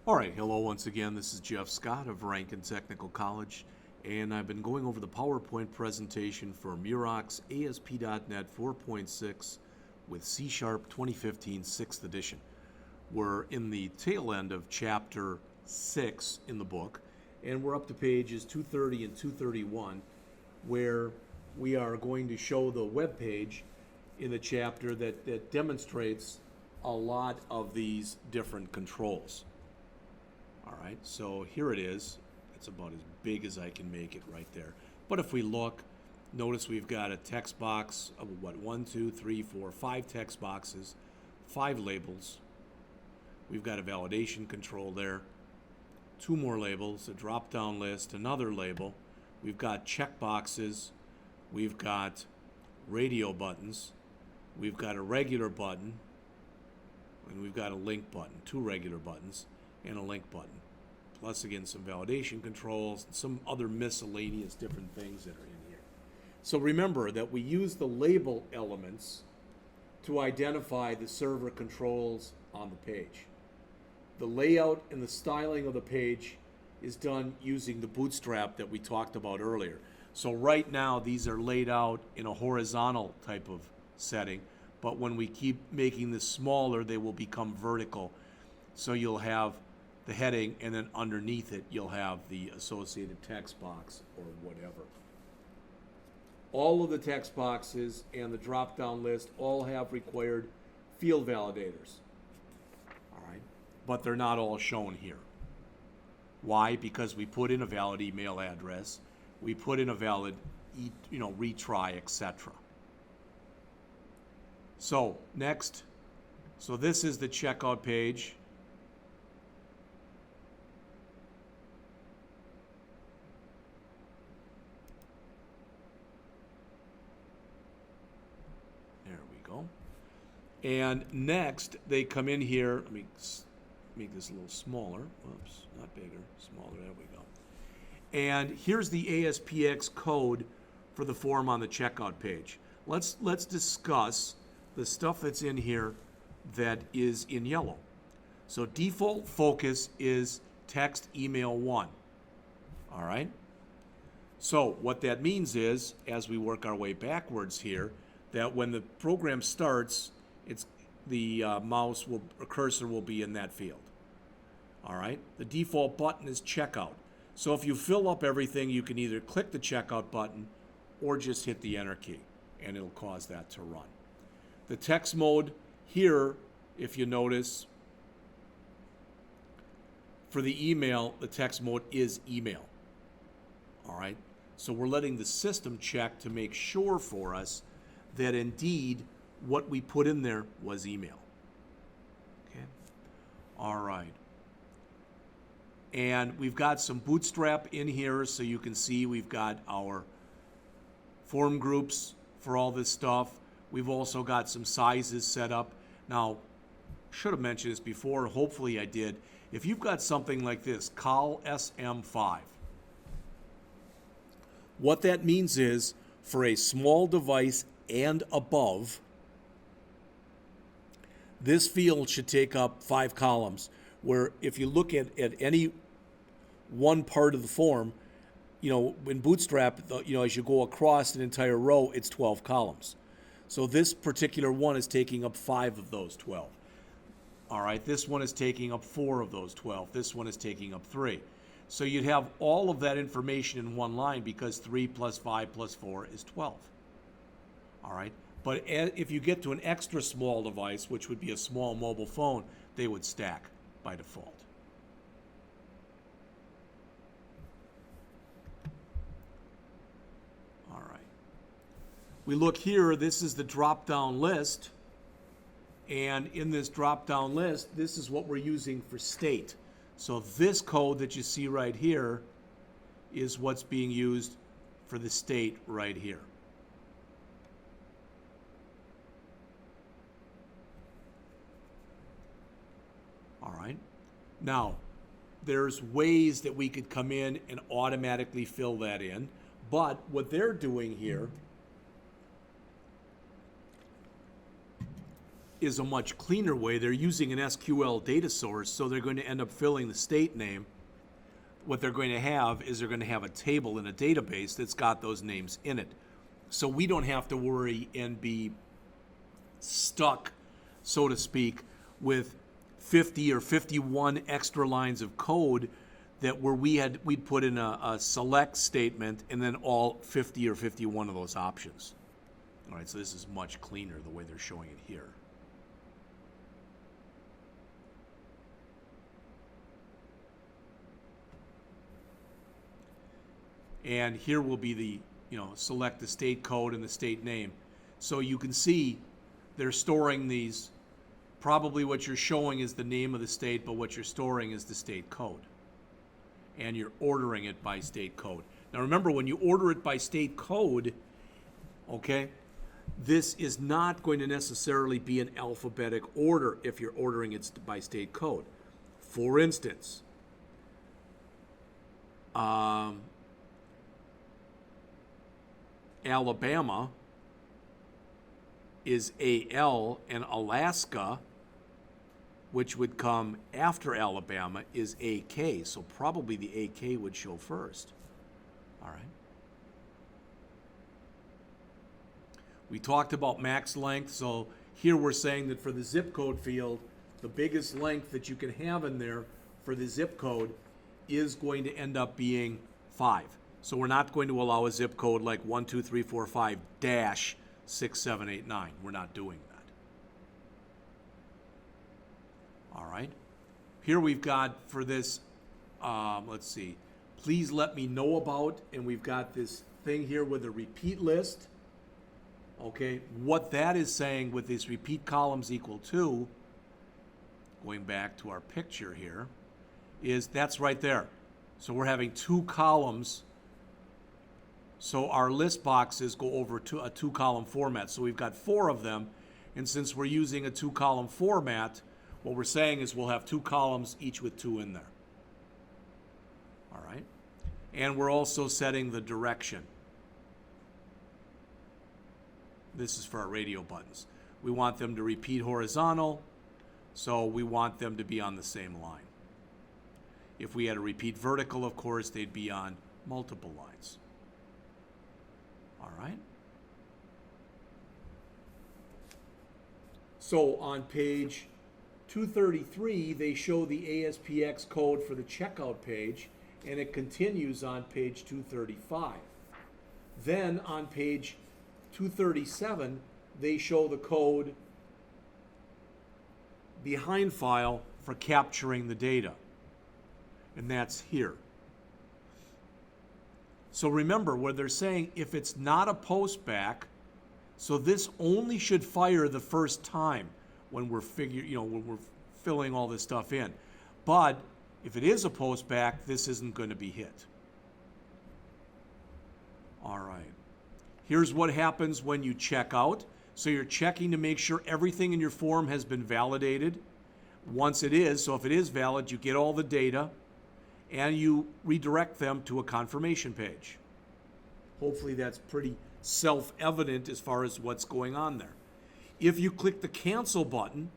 All right, hello once again. This is Jeff Scott of Rankin Technical College, and I've been going over the PowerPoint presentation for Murox ASP.NET 4.6 with C# 2015 6th edition. We're in the tail end of Chapter 6 in the book, and we're up to pages 230 and 231, where we are going to show the web page in the chapter that demonstrates a lot of these different controls. All right, so here it is. It's about as big as I can make it right there. But if we look, notice we've got a text box of what, 1, 2, 3, 4, 5 text boxes, 5 labels. We've got a validation control there, 2 more labels, a drop-down list, another label. We've got check boxes. We've got radio buttons. We've got a regular button, and we've got a link button, 2 regular buttons and a link button. Plus, again, some validation controls and some other miscellaneous different things that are in here. So remember that we use the label elements to identify the server controls on the page. The layout and the styling of the page is done using the bootstrap that we talked about earlier. So right now, these are laid out in a horizontal type of setting, but when we keep making this smaller, they will become vertical. So you'll have the heading, and then underneath it, you'll have the associated text box or whatever. All of the text boxes and the drop-down list all have required field validators. All right, but they're not all shown here. Why? Because we put in a valid email address, we put in a valid, retry, etc. So next, so this is the checkout page. There we go. And next, they come in here. Let me make this a little smaller. Whoops, not bigger, smaller. There we go. And here's the ASPX code for the form on the checkout page. Let's discuss the stuff that's in here that is in yellow. So default focus is text email 1. All right? So what that means is, as we work our way backwards here, that when the program starts, it's the mouse or cursor will be in that field. All right? The default button is checkout. So if you fill up everything, you can either click the checkout button or just hit the enter key, and it'll cause that to run. The text mode here, if you notice, for the email, the text mode is email. All right? So we're letting the system check to make sure for us that indeed what we put in there was email. Okay? All right. And we've got some bootstrap in here, so you can see we've got our form groups for all this stuff. We've also got some sizes set up. Now, should have mentioned this before, hopefully I did. If you've got something like this, Col SM5, what that means is for a small device and above, this field should take up 5 columns, where if you look at any one part of the form, in Bootstrap, as you go across an entire row, it's 12 columns. So this particular one is taking up 5 of those 12. All right, this one is taking up 4 of those 12. This one is taking up 3. So you'd have all of that information in one line because 3 plus 5 plus 4 is 12. All right, but if you get to an extra small device, which would be a small mobile phone, they would stack by default. All right. We look here, this is the drop-down list. And in this drop-down list, this is what we're using for state. So this code that you see right here is what's being used for the state right here. All right. Now, there's ways that we could come in and automatically fill that in. But what they're doing here is a much cleaner way. They're using an SQL data source, so they're going to end up filling the state name. What they're going to have is they're going to have a table in a database that's got those names in it. So we don't have to worry and be stuck, so to speak, with 50 or 51 extra lines of code that where we'd put in a select statement and then all 50 or 51 of those options. All right, so this is much cleaner the way they're showing it here. And here will be the, select the state code and the state name. So you can see they're storing these. Probably what you're showing is the name of the state, but what you're storing is the state code. And you're ordering it by state code. Now remember, when you order it by state code, okay, this is not going to necessarily be in alphabetic order if you're ordering it by state code. For instance, Alabama is AL, and Alaska, which would come after Alabama, is AK. So probably the AK would show first. All right. We talked about max length. So here we're saying that for the zip code field, the biggest length that you can have in there for the zip code is going to end up being 5. So we're not going to allow a zip code like 12345-6789. We're not doing that. All right. Here we've got for this, let's see, please let me know about, and we've got this thing here with a repeat list. Okay, what that is saying with these repeat columns equal to, going back to our picture here, is that's right there. So we're having 2 columns. So our list boxes go over to a 2-column format. So we've got 4 of them. And since we're using a 2-column format, what we're saying is we'll have 2 columns, each with 2 in there. All right. And we're also setting the direction. This is for our radio buttons. We want them to repeat horizontal, so we want them to be on the same line. If we had a repeat vertical, of course, they'd be on multiple lines. All right. So on page 233, they show the ASPX code for the checkout page, and it continues on page 235. Then on page 237, they show the code behind file for capturing the data. And that's here. So remember, where they're saying if it's not a postback, so this only should fire the first time when we're when we're filling all this stuff in. But if it is a postback, this isn't going to be hit. All right. Here's what happens when you check out. So you're checking to make sure everything in your form has been validated. Once it is, so if it is valid, you get all the data and you redirect them to a confirmation page. Hopefully that's pretty self-evident as far as what's going on there. If you click the cancel button,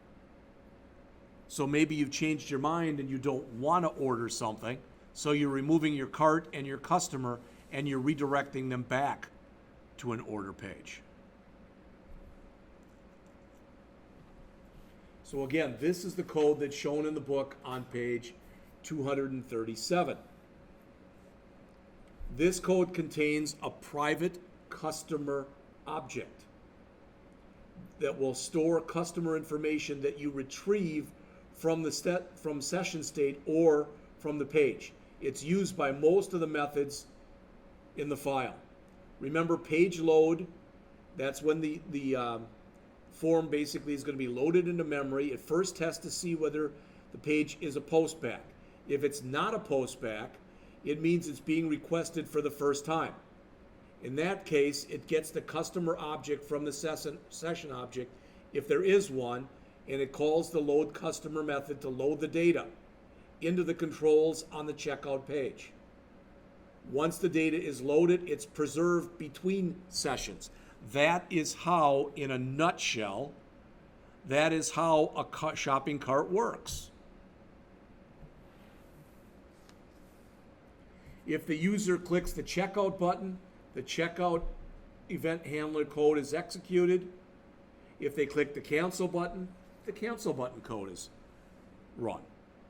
so maybe you've changed your mind and you don't want to order something, so you're removing your cart and your customer and you're redirecting them back to an order page. So again, this is the code that's shown in the book on page 237. This code contains a private customer object that will store customer information that you retrieve from the from session state or from the page. It's used by most of the methods in the file. Remember, page load, that's when the form basically is going to be loaded into memory. It first tests to see whether the page is a postback. If it's not a postback, it means it's being requested for the first time. In that case, it gets the customer object from the session object, if there is one, and it calls the load customer method to load the data into the controls on the checkout page. Once the data is loaded, it's preserved between sessions. That is how, in a nutshell, That is how a shopping cart works. If the user clicks the checkout button, the checkout event handler code is executed. If they click the cancel button, the cancel button code is run.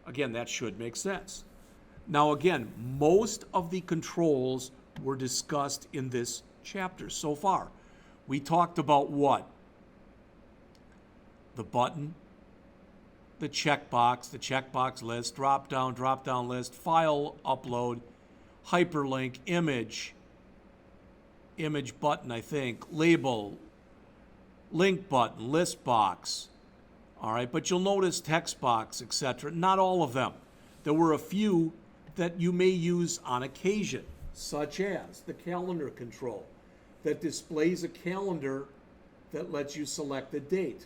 Again, that should make sense. Now again, most of the controls were discussed in this chapter so far. We talked about what? The button, the checkbox list, drop-down list, file upload, hyperlink, image button, I think, label, link button, list box. All right, but you'll notice text box, etc. Not all of them. There were a few that you may use on occasion, such as the calendar control that displays a calendar that lets you select a date.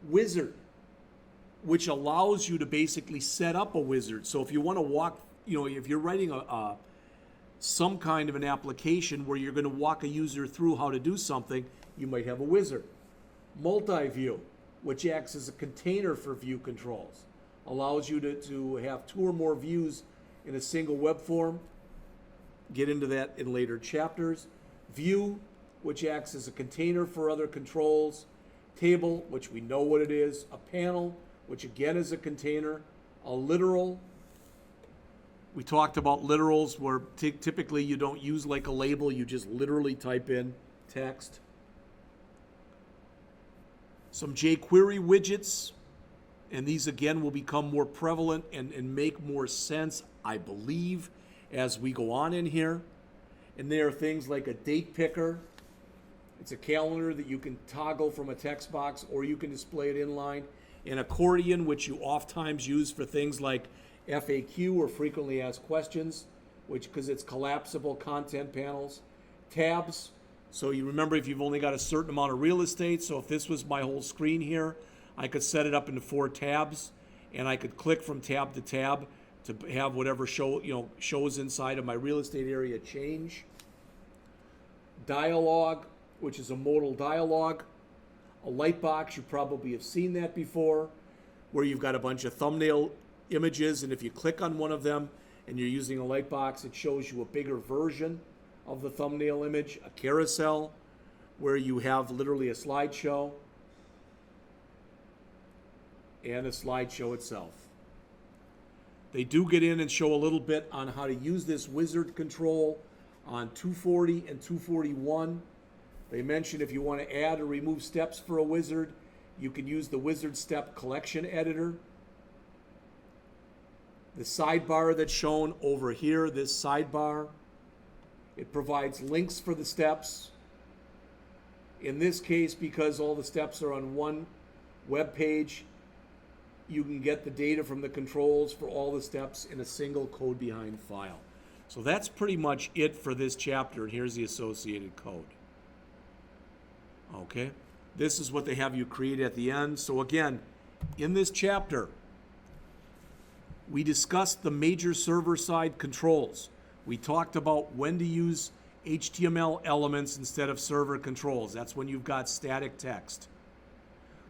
Wizard, which allows you to basically set up a wizard. So if you want to walk, if you're writing some kind of an application where you're going to walk a user through how to do something, you might have a wizard. Multi-view, which acts as a container for view controls, allows you to have 2 or more views in a single web form. Get into that in later chapters. View, which acts as a container for other controls. Table, which we know what it is. A panel, which again is a container. A literal. We talked about literals where typically you don't use like a label, you just literally type in text. Some jQuery widgets, and these again will become more prevalent and make more sense, I believe, as we go on in here. And there are things like a date picker. It's a calendar that you can toggle from a text box, or you can display it inline. An accordion, which you oftentimes use for things like FAQ or frequently asked questions, because it's collapsible content panels. Tabs, so you remember if you've only got a certain amount of real estate, so if this was my whole screen here, I could set it up into 4 tabs, and I could click from tab to tab to have whatever shows inside of my real estate area change. Dialogue, which is a modal dialogue. A light box, you probably have seen that before, where you've got a bunch of thumbnail images, and if you click on one of them and you're using a light box, it shows you a bigger version of the thumbnail image. A carousel, where you have literally a slideshow and a slideshow itself. They do get in and show a little bit on how to use this wizard control on 240 and 241. They mention if you want to add or remove steps for a wizard, you can use the wizard step collection editor. The sidebar that's shown over here, this sidebar, it provides links for the steps. In this case, because all the steps are on one web page, you can get the data from the controls for all the steps in a single code behind file. So that's pretty much it for this chapter, and here's the associated code. Okay, this is what they have you create at the end. So again, in this chapter, we discussed the major server-side controls. We talked about when to use HTML elements instead of server controls. That's when you've got static text.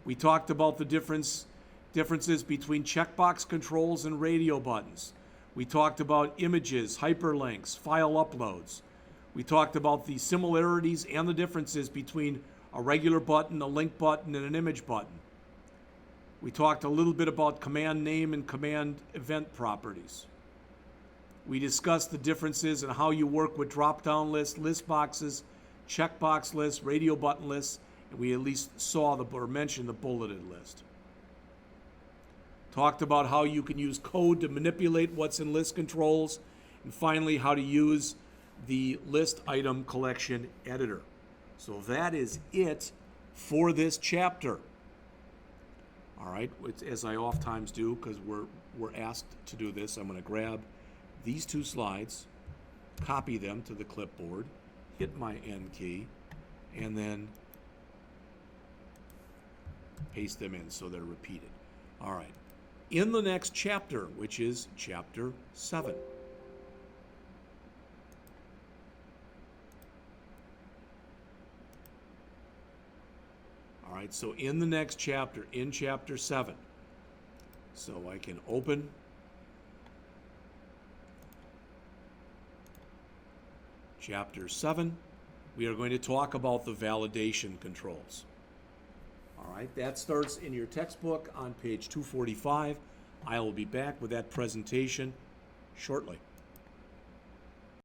We talked about the differences between checkbox controls and radio buttons. We talked about images, hyperlinks, file uploads. We talked about the similarities and the differences between a regular button, a link button, and an image button. We talked a little bit about command name and command event properties. We discussed the differences in how you work with drop-down lists, list boxes, checkbox lists, radio button lists, and we at least saw or mentioned the bulleted list. Talked about how you can use code to manipulate what's in list controls, and finally how to use the list item collection editor. So that is it for this chapter. All right, as I oftentimes do, because we're asked to do this, I'm going to grab these 2 slides, copy them to the clipboard, hit my N key, and then paste them in so they're repeated. All right, in the next chapter, which is Chapter 7. All All right, so in the next chapter, in Chapter 7, so I can open Chapter 7, we are going to talk about the validation controls. All right, that starts in your textbook on page 245. I will be back with that presentation shortly.